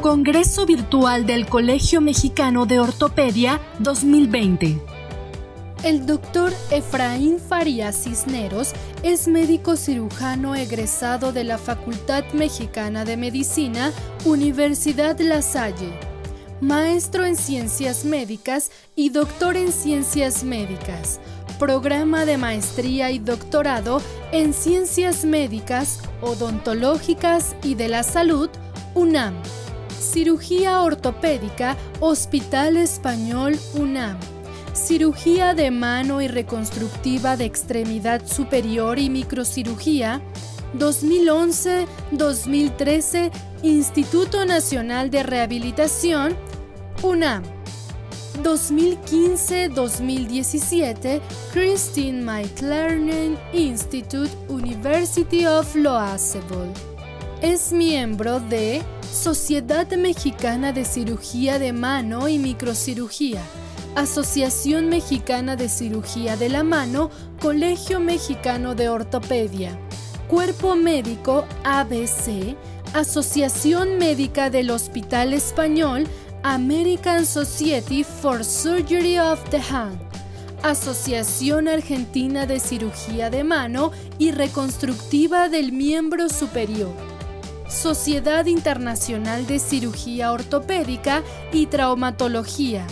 Congreso Virtual del Colegio Mexicano de Ortopedia 2020. El doctor Efraín Farías Cisneros es médico cirujano egresado de la Facultad Mexicana de Medicina, Universidad La Salle, maestro en Ciencias Médicas y doctor en Ciencias Médicas, programa de maestría y doctorado en Ciencias Médicas, Odontológicas y de la Salud, UNAM. Cirugía ortopédica, Hospital Español UNAM. Cirugía de mano y reconstructiva de extremidad superior y microcirugía, 2011-2013, Instituto Nacional de Rehabilitación, UNAM. 2015-2017, Christine McLernan Institute, University of Louisville. Es miembro de Sociedad Mexicana de Cirugía de Mano y Microcirugía, Asociación Mexicana de Cirugía de la Mano, Colegio Mexicano de Ortopedia, Cuerpo Médico ABC, Asociación Médica del Hospital Español, American Society for Surgery of the Hand, Asociación Argentina de Cirugía de Mano y Reconstructiva del Miembro Superior, Sociedad Internacional de Cirugía Ortopédica y Traumatología.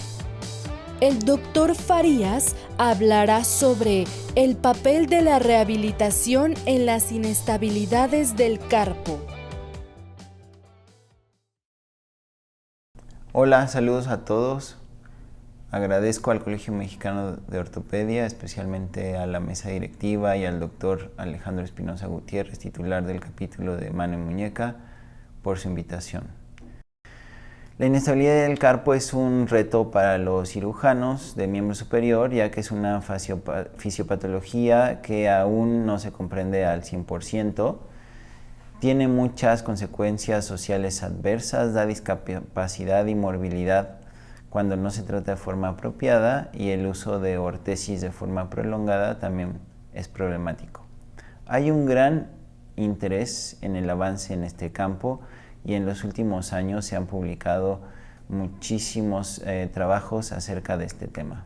El doctor Farías hablará sobre el papel de la rehabilitación en las inestabilidades del carpo. Hola, saludos a todos. Agradezco al Colegio Mexicano de Ortopedia, especialmente a la mesa directiva y al doctor Alejandro Espinosa Gutiérrez, titular del capítulo de Mano y Muñeca, por su invitación. La inestabilidad del carpo es un reto para los cirujanos de miembro superior, ya que es una fisiopatología que aún no se comprende al 100%. Tiene muchas consecuencias sociales adversas, da discapacidad y morbilidad cuando no se trata de forma apropiada, y el uso de ortesis de forma prolongada también es problemático. Hay un gran interés en el avance en este campo, y en los últimos años se han publicado muchísimos trabajos acerca de este tema.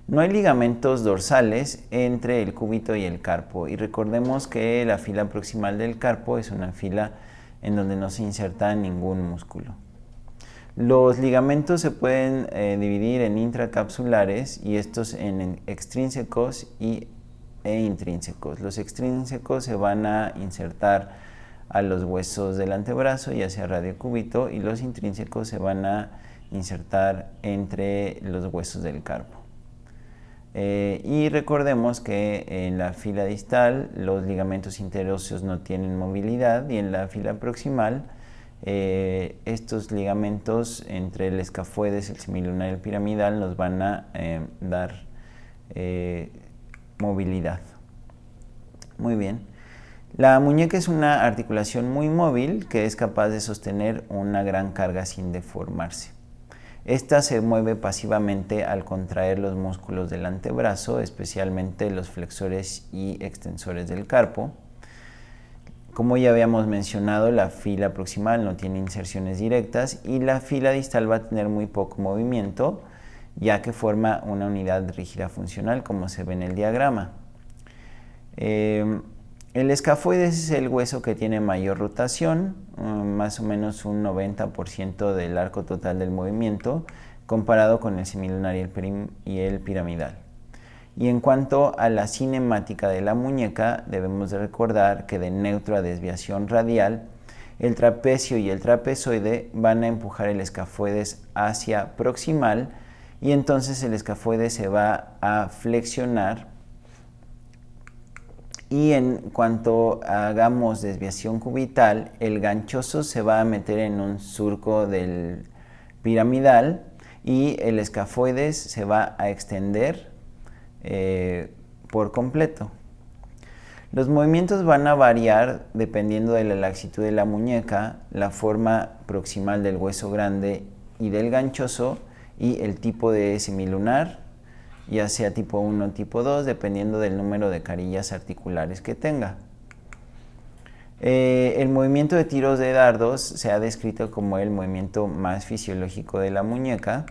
No hay ligamentos dorsales entre el cúbito y el carpo, y recordemos que la fila proximal del carpo es una fila en donde no se inserta ningún músculo. Los ligamentos se pueden dividir en intracapsulares, y estos en extrínsecos e intrínsecos. Los extrínsecos se van a insertar a los huesos del antebrazo, ya sea radiocúbito, y los intrínsecos se van a insertar entre los huesos del carpo. Y recordemos que en la fila distal los ligamentos interóseos no tienen movilidad, y en la fila proximal estos ligamentos entre el escafoides, el semilunar y el piramidal nos van a dar movilidad. Muy bien. La muñeca es una articulación muy móvil que es capaz de sostener una gran carga sin deformarse. Esta se mueve pasivamente al contraer los músculos del antebrazo, especialmente los flexores y extensores del carpo. Como ya habíamos mencionado, la fila proximal no tiene inserciones directas, y la fila distal va a tener muy poco movimiento, ya que forma una unidad rígida funcional, como se ve en el diagrama. El escafoides es el hueso que tiene mayor rotación, más o menos un 90% del arco total del movimiento, comparado con el semilunar y el piramidal. Y en cuanto a la cinemática de la muñeca, debemos de recordar que de neutro a desviación radial, el trapecio y el trapezoide van a empujar el escafoides hacia proximal, y entonces el escafoides se va a flexionar. Y en cuanto hagamos desviación cubital, el ganchoso se va a meter en un surco del piramidal, y el escafoides se va a extender por completo. Los movimientos van a variar dependiendo de la laxitud de la muñeca, la forma proximal del hueso grande y del ganchoso, y el tipo de semilunar, ya sea tipo 1 o tipo 2, dependiendo del número de carillas articulares que tenga. El movimiento de tiros de dardos se ha descrito como el movimiento más fisiológico de la muñeca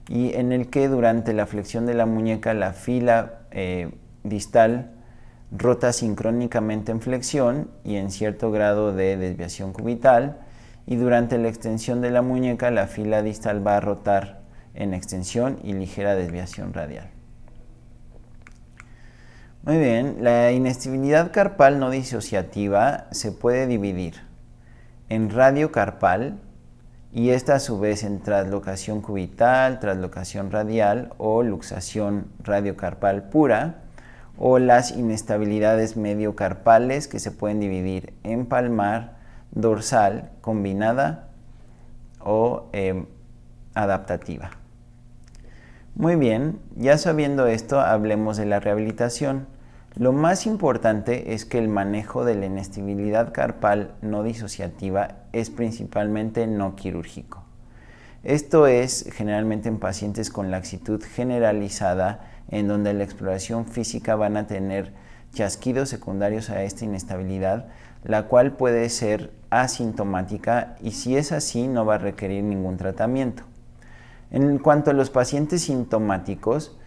y en el que durante la flexión de la muñeca la fila distal rota sincrónicamente en flexión y en cierto grado de desviación cubital, y durante la extensión de la muñeca la fila distal va a rotar en extensión y ligera desviación radial. Muy bien, la inestabilidad carpal no disociativa se puede dividir en radiocarpal, y esta a su vez en traslocación cubital, traslocación radial o luxación radiocarpal pura, o las inestabilidades mediocarpales, que se pueden dividir en palmar, dorsal, combinada o adaptativa. Muy bien, ya sabiendo esto, hablemos de la rehabilitación. Lo más importante es que el manejo de la inestabilidad carpal no disociativa es principalmente no quirúrgico. Esto es generalmente en pacientes con laxitud generalizada, en donde la exploración física van a tener chasquidos secundarios a esta inestabilidad, la cual puede ser asintomática y si es así no va a requerir ningún tratamiento. En cuanto a los pacientes sintomáticos,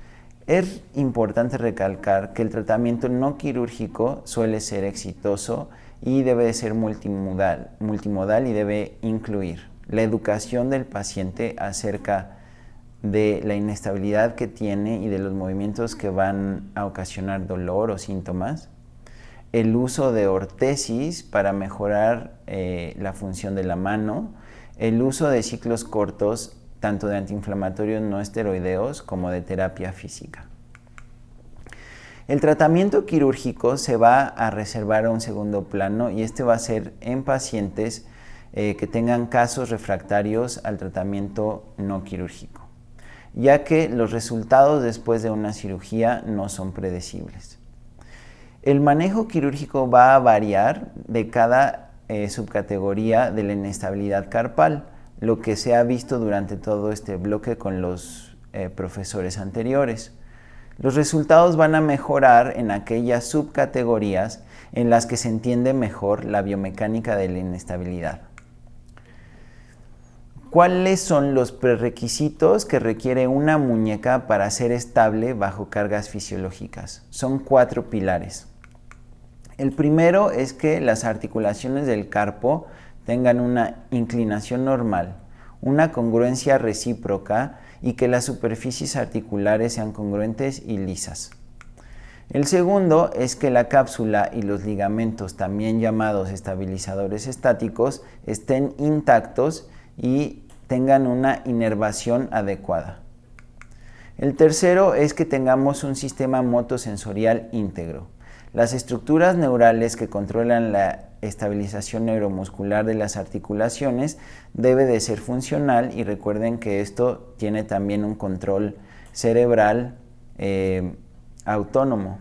es importante recalcar que el tratamiento no quirúrgico suele ser exitoso y debe de ser multimodal y debe incluir la educación del paciente acerca de la inestabilidad que tiene y de los movimientos que van a ocasionar dolor o síntomas, el uso de ortesis para mejorar la función de la mano, el uso de ciclos cortos tanto de antiinflamatorios no esteroideos como de terapia física. El tratamiento quirúrgico se va a reservar a un segundo plano y este va a ser en pacientes que tengan casos refractarios al tratamiento no quirúrgico, ya que los resultados después de una cirugía no son predecibles. El manejo quirúrgico va a variar de cada subcategoría de la inestabilidad carpal, lo que se ha visto durante todo este bloque con los profesores anteriores. Los resultados van a mejorar en aquellas subcategorías en las que se entiende mejor la biomecánica de la inestabilidad. ¿Cuáles son los prerequisitos que requiere una muñeca para ser estable bajo cargas fisiológicas? Son 4 pilares. El primero es que las articulaciones del carpo tengan una inclinación normal, una congruencia recíproca y que las superficies articulares sean congruentes y lisas. El segundo es que la cápsula y los ligamentos, también llamados estabilizadores estáticos, estén intactos y tengan una inervación adecuada. El tercero es que tengamos un sistema motosensorial íntegro. Las estructuras neurales que controlan la estabilización neuromuscular de las articulaciones debe de ser funcional y recuerden que esto tiene también un control cerebral autónomo.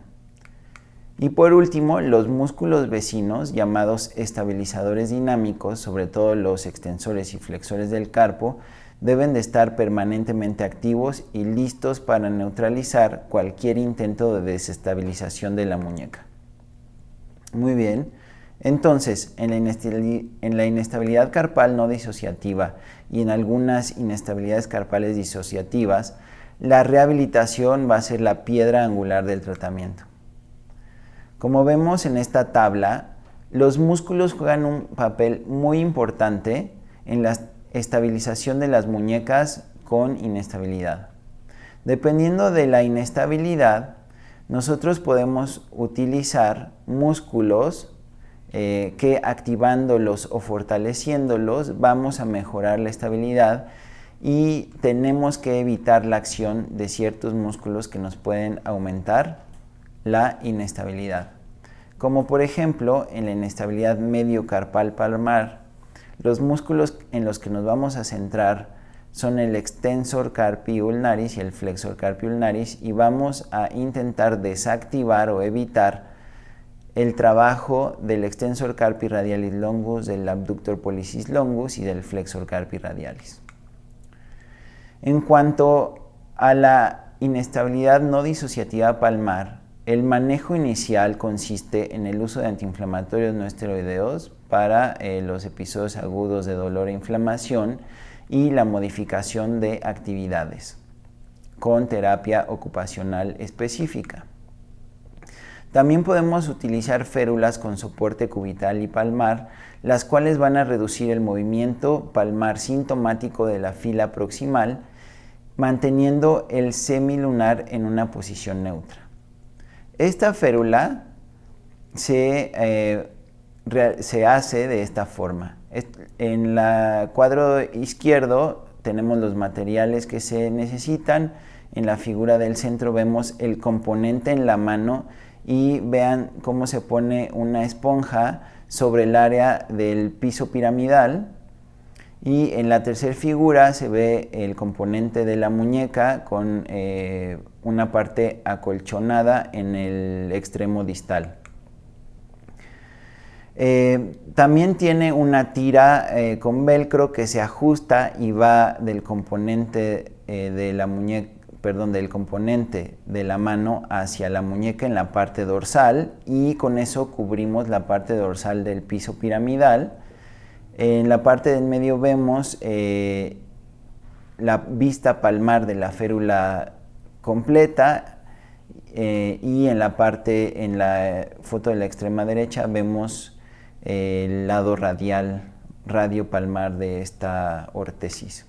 Y por último, los músculos vecinos llamados estabilizadores dinámicos, sobre todo los extensores y flexores del carpo, deben de estar permanentemente activos y listos para neutralizar cualquier intento de desestabilización de la muñeca. Muy bien, entonces en la inestabilidad carpal no disociativa y en algunas inestabilidades carpales disociativas, la rehabilitación va a ser la piedra angular del tratamiento. Como vemos en esta tabla, los músculos juegan un papel muy importante en la estabilización de las muñecas con inestabilidad. Dependiendo de la inestabilidad, nosotros podemos utilizar músculos que activándolos o fortaleciéndolos vamos a mejorar la estabilidad y tenemos que evitar la acción de ciertos músculos que nos pueden aumentar la inestabilidad. Como por ejemplo en la inestabilidad mediocarpal palmar, los músculos en los que nos vamos a centrar son el extensor carpi ulnaris y el flexor carpi ulnaris y vamos a intentar desactivar o evitar el trabajo del extensor carpi radialis longus, del abductor pollicis longus y del flexor carpi radialis. En cuanto a la inestabilidad no disociativa palmar, El manejo inicial consiste en el uso de antiinflamatorios no esteroideos para los episodios agudos de dolor e inflamación y la modificación de actividades con terapia ocupacional específica. También podemos utilizar férulas con soporte cubital y palmar, las cuales van a reducir el movimiento palmar sintomático de la fila proximal, manteniendo el semilunar en una posición neutra. Esta férula se hace de esta forma. En el cuadro izquierdo tenemos los materiales que se necesitan. En la figura del centro vemos el componente en la mano y vean cómo se pone una esponja sobre el área del piso piramidal. Y en la tercera figura se ve el componente de la muñeca con una parte acolchonada en el extremo distal. También tiene una tira con velcro que se ajusta y va del componente del componente de la mano hacia la muñeca en la parte dorsal, y con eso cubrimos la parte dorsal del piso piramidal. En la parte del medio vemos la vista palmar de la férula completa, y en la foto de la extrema derecha vemos el lado radio palmar de esta órtesis.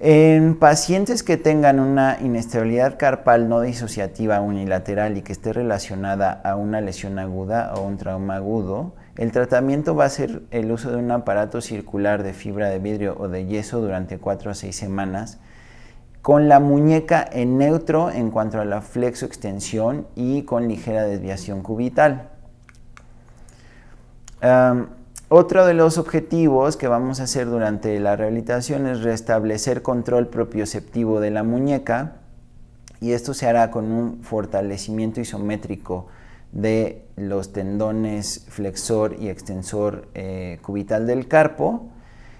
En pacientes que tengan una inestabilidad carpal no disociativa unilateral y que esté relacionada a una lesión aguda o un trauma agudo, el tratamiento va a ser el uso de un aparato circular de fibra de vidrio o de yeso durante 4 a 6 semanas, con la muñeca en neutro en cuanto a la flexoextensión y con ligera desviación cubital. Otro de los objetivos que vamos a hacer durante la rehabilitación es restablecer control propioceptivo de la muñeca, y esto se hará con un fortalecimiento isométrico de los tendones flexor y extensor cubital del carpo,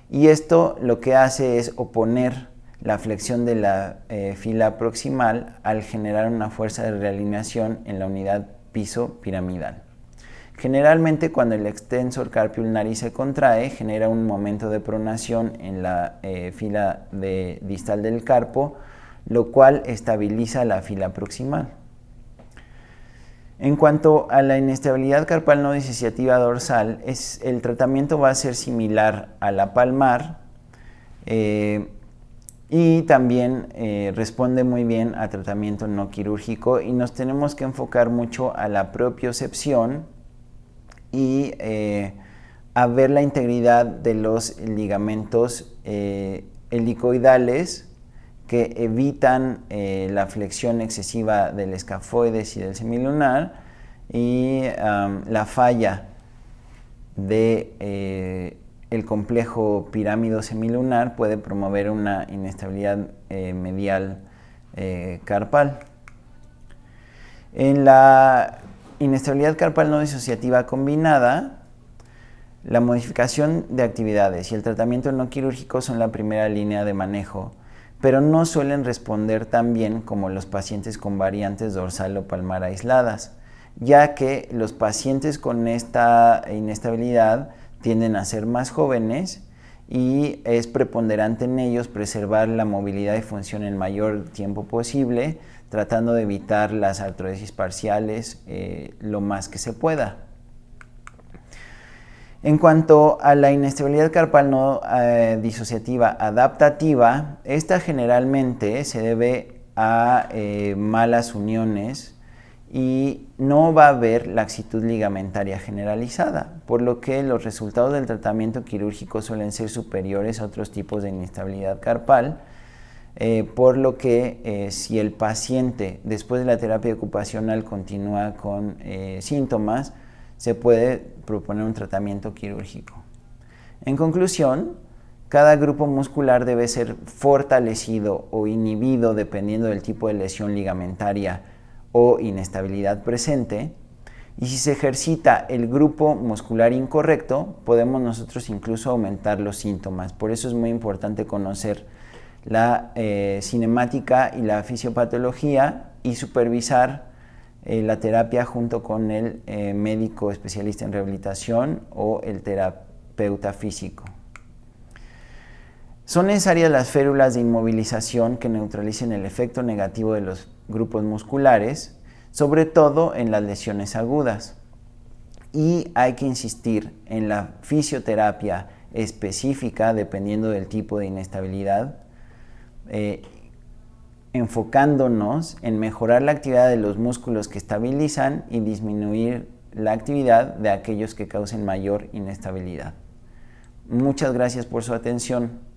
y esto lo que hace es oponer la flexión de la fila proximal al generar una fuerza de realineación en la unidad piso piramidal. Generalmente, cuando el extensor carpio ulnaris se contrae, genera un momento de pronación en la fila distal del carpo, lo cual estabiliza la fila proximal. En cuanto a la inestabilidad carpal no disociativa dorsal, el tratamiento va a ser similar a la palmar, y también responde muy bien a tratamiento no quirúrgico, y nos tenemos que enfocar mucho a la propiocepción y a ver la integridad de los ligamentos helicoidales que evitan la flexión excesiva del escafoides y del semilunar, y la falla de el complejo pirámido semilunar puede promover una inestabilidad medial carpal. En la inestabilidad carpal no disociativa combinada, la modificación de actividades y el tratamiento no quirúrgico son la primera línea de manejo, pero no suelen responder tan bien como los pacientes con variantes dorsal o palmar aisladas, ya que los pacientes con esta inestabilidad tienden a ser más jóvenes y es preponderante en ellos preservar la movilidad y función el mayor tiempo posible, tratando de evitar las artrodesis parciales lo más que se pueda. En cuanto a la inestabilidad carpal no disociativa adaptativa, esta generalmente se debe a malas uniones y no va a haber laxitud ligamentaria generalizada, por lo que los resultados del tratamiento quirúrgico suelen ser superiores a otros tipos de inestabilidad carpal, por lo que si el paciente después de la terapia ocupacional continúa con síntomas, se puede proponer un tratamiento quirúrgico. En conclusión, cada grupo muscular debe ser fortalecido o inhibido dependiendo del tipo de lesión ligamentaria o inestabilidad presente, y si se ejercita el grupo muscular incorrecto, podemos nosotros incluso aumentar los síntomas. Por eso es muy importante conocer la cinemática y la fisiopatología y supervisar la terapia junto con el médico especialista en rehabilitación o el terapeuta físico. Son necesarias las férulas de inmovilización que neutralicen el efecto negativo de los grupos musculares, sobre todo en las lesiones agudas. Y hay que insistir en la fisioterapia específica dependiendo del tipo de inestabilidad, enfocándonos en mejorar la actividad de los músculos que estabilizan y disminuir la actividad de aquellos que causen mayor inestabilidad. Muchas gracias por su atención.